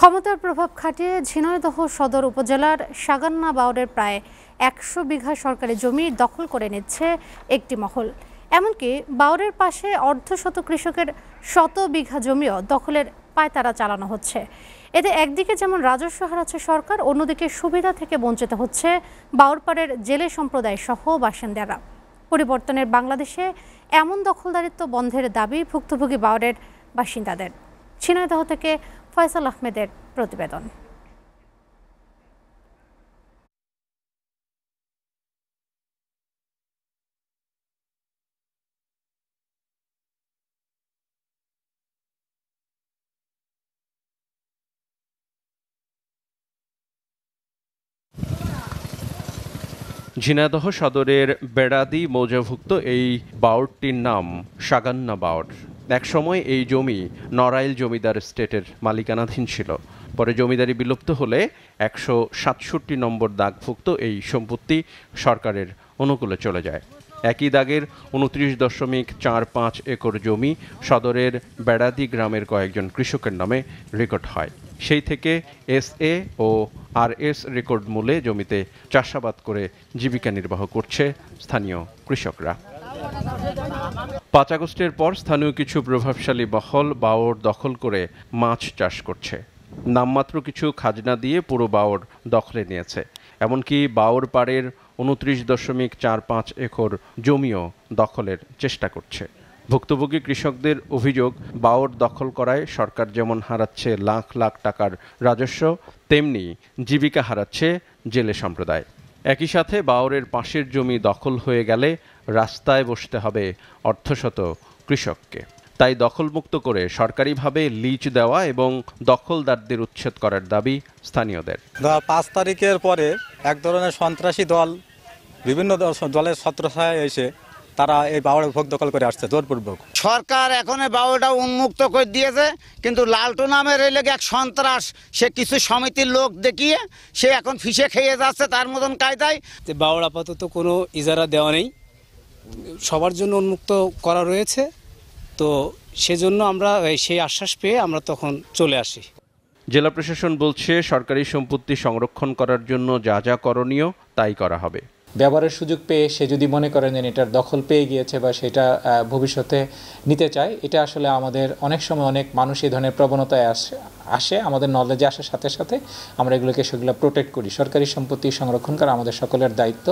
ক্ষমতার প্রভাব খাটিয়ে ঝিনাইদহ সদর উপজেলার সাগান্না বাওরের প্রায় ১০০ বিঘা সরকারি জমি দখল করে নিচ্ছে একটি মহল। এমনকি বাওরের পাশে অর্ধশত কৃষকের শত বিঘা জমিও দখলের পায়তারা চালানো হচ্ছে। এতে একদিকে যেমন রাজস্ব হারাচ্ছে সরকার, অন্যদিকে সুবিধা থেকে বঞ্চিত হচ্ছে বাওরপাড়ের জেলে সম্প্রদায় সহ বাসিন্দারা। পরিবর্তনের বাংলাদেশে এমন দখলদারিত্ব বন্ধের দাবি ভুক্তভোগী বাওরের বাসিন্দাদের। ঝিনাইদহ থেকে ফয়সাল আহমেদের প্রতিবেদন। ঝিনাইদহ সদরের বেড়াদি মৌজাভুক্ত এই বাওরটির নাম সাগান্না বাওর। একসময় এই জমি নড়াইল জমিদার এস্টেটের মালিকানাধীন ছিল। পরে জমিদারি বিলুপ্ত হলে ১৬৭ নম্বর দাগভুক্ত এই সম্পত্তি সরকারের অনুকূলে চলে যায়। একই দাগের ২৯.৪৫ একর জমি সদরের বেড়াদি গ্রামের কয়েকজন কৃষকের নামে রেকর্ড হয়। সেই থেকে SA ও RS রেকর্ড মূলে জমিতে চাষাবাদ করে জীবিকা নির্বাহ করছে স্থানীয় কৃষকরা। ৫ আগস্টের পর স্থানীয় কিছু প্রভাবশালী মহল বাওর দখল করে মাছ চাষ করছে। নামমাত্র কিছু খাজনা দিয়ে পুরো বাওর দখলে নিয়েছে। এমনকি বাওর পাড়ের ২৯.৪৫ একর জমিও দখলের চেষ্টা করছে। ভুক্তভোগী কৃষকদের অভিযোগ, বাওর দখল করায় সরকার যেমন হারাচ্ছে লাখ লাখ টাকার রাজস্ব, তেমনি জীবিকা হারাচ্ছে জেলে সম্প্রদায়। একই সাথে বাওরের পাশের জমি দখল হয়ে গেলে রাস্তায় বসতে হবে অর্ধশত কৃষককে। তাই দখলমুক্ত করে সরকারিভাবে লিজ দেওয়া এবং দখলদারদের উচ্ছেদ করার দাবি স্থানীয়দের। ৫ তারিখের পরে এক ধরনের সন্ত্রাসী দল বিভিন্ন দলের ছত্রছায়ায় এসে তারা এই বাওড়ে ভোগ দখল করে আসছে জোরপূর্বক। সরকার এখন বাওড়টা উন্মুক্ত করে দিয়েছে, কিন্তু লালটু নামের এই লেগে এক সন্ত্রাস, সে কিছু সমিতির লোক দেখিয়ে সে এখন ফিসে খেয়ে যাচ্ছে তার মতন কায়দায়। বাওড় আপাতত কোনো ইজারা দেওয়া নেই, সবার জন্য উন্মুক্ত করা রয়েছে। তো সেজন্য আমরা সেই আশ্বাস পেয়ে আমরা তখন চলে আসি। জেলা প্রশাসন বলছে সরকারি সম্পত্তি সংরক্ষণ করার জন্য যা যা করণীয় তাই করা হবে। ব্যবহারের সুযোগ পেয়ে সে যদি মনে করেন যে এটার দখল পেয়ে গিয়েছে বা সেটা ভবিষ্যতে নিতে চায়, এটা আসলে আমাদের অনেক সময় অনেক মানুষ এই ধরনের প্রবণতায় আসে আমাদের নলেজে আসার সাথে সাথে আমরা সেগুলো প্রোটেক্ট করি। সরকারি সম্পত্তি সংরক্ষণ করা আমাদের সকলের দায়িত্ব।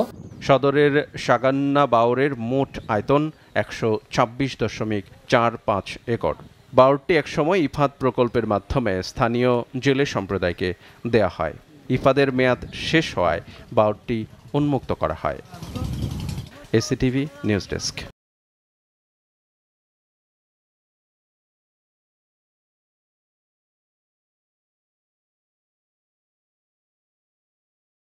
সদরের সাগান্না বাওরের মোট আয়তন ১২৬.৪৫ একর। বাওরটি একসময় ইফাদ প্রকল্পের মাধ্যমে স্থানীয় জেলে সম্প্রদায়কে দেয়া হয়। ইফাদের মেয়াদ শেষ হওয়ায় বাওরটি উন্মুক্ত করা হয়। ACTV news desk.